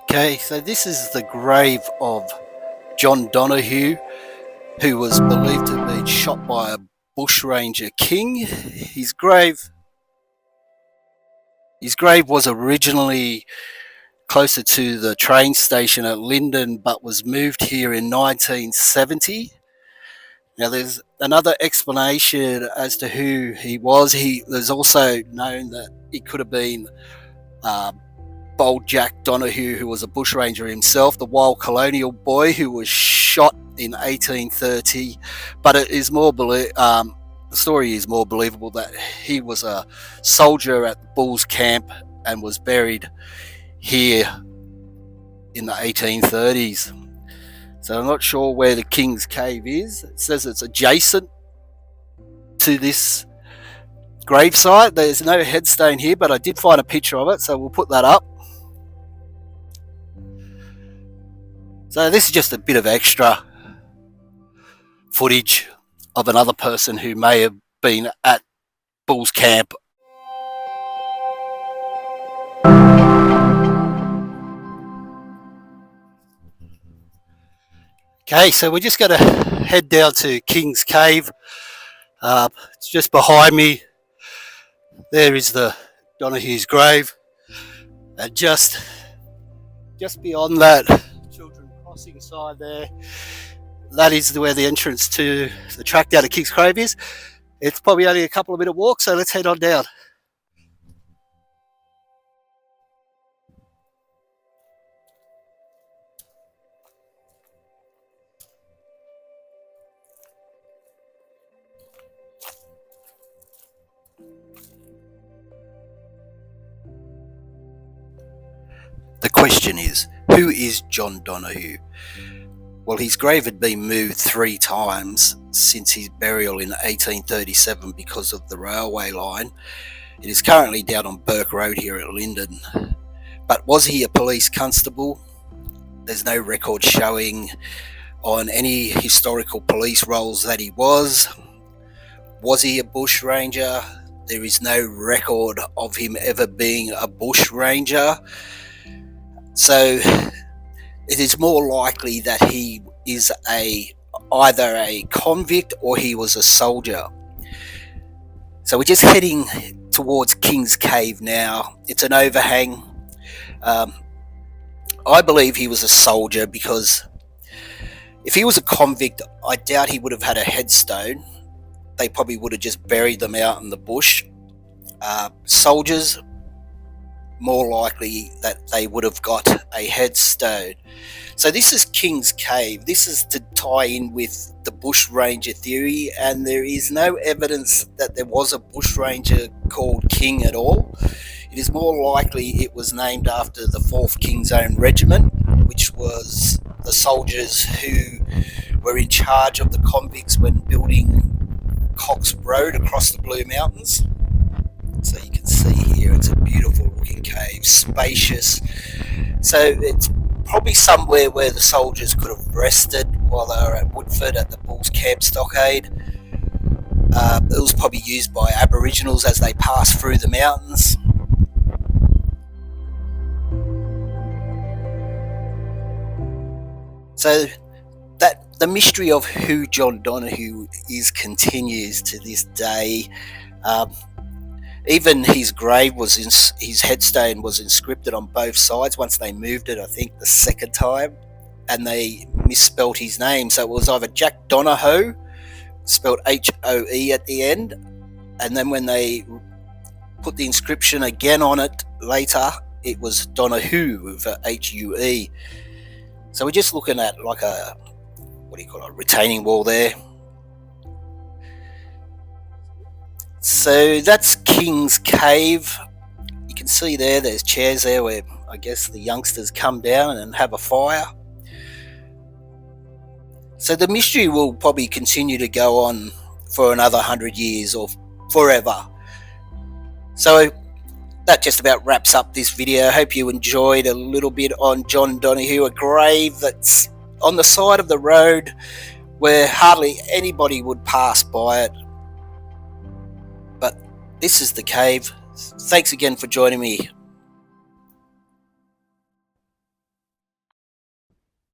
Okay, so this is the grave of John Donohoe, who was believed to have been shot by a Bushranger king. His grave was originally closer to the train station at Lyndon, but was moved here in 1970. Now, there's another explanation as to who he was. There's also known that it could have been uh, Bold Jack Donohoe, who was a bushranger himself, the wild colonial boy who was shot in 1830. But the story is more believable that he was a soldier at the Bulls camp and was buried here in the 1830s. So I'm not sure where the King's Cave is. It says it's adjacent to this gravesite. There's no headstone here, but I did find a picture of it, so we'll put that up. So this is just a bit of extra footage of another person who may have been at Bull's camp. Okay, so we're just going to head down to King's Cave. It's just behind me. There is the Donohoe's grave, and just beyond that, children crossing side there, that is where the entrance to the track down to King's Cave is. It's probably only a couple of minute walk, so let's head on down. The question is, who is John Donohoe? Well, his grave had been moved 3 times since his burial in 1837 because of the railway line. It is currently down on Burke Road here at Lyndon. But was he a police constable? There's no record showing on any historical police rolls that he was. Was he a bushranger? There is no record of him ever being a bushranger. So it is more likely that he is either a convict or he was a soldier. So we're just heading towards King's Cave now. It's an overhang. I believe he was a soldier, because if he was a convict, I doubt he would have had a headstone. They probably would have just buried them out in the bush. Soldiers, more likely that they would have got a headstone. So this is King's Cave. This is to tie in with the bushranger theory, and there is no evidence that there was a bushranger called King at all. It is more likely it was named after the 4th King's Own Regiment, which was the soldiers who were in charge of the convicts when building Cox Road across the Blue Mountains. So you can see here, it's a beautiful looking cave, spacious. So it's probably somewhere where the soldiers could have rested while they were at Woodford at the Bulls Camp Stockade. It was probably used by Aboriginals as they passed through the mountains. So that the mystery of who John Donohoe is continues to this day. Even his grave his headstone was inscripted on both sides. Once they moved it, I think the second time, and they misspelt his name. So it was either Jack Donohoe, spelled H-O-E at the end, and then when they put the inscription again on it later, it was Donohoe with a H-U-E. So we're just looking at like a, a retaining wall there. So that's King's Cave. You can see there's chairs there where I guess the youngsters come down and have a fire. So the mystery will probably continue to go on for another 100 years or forever. So that just about wraps up this video. I hope you enjoyed a little bit on John Donohoe, a grave that's on the side of the road where hardly anybody would pass by it. But this is the cave. Thanks again for joining me.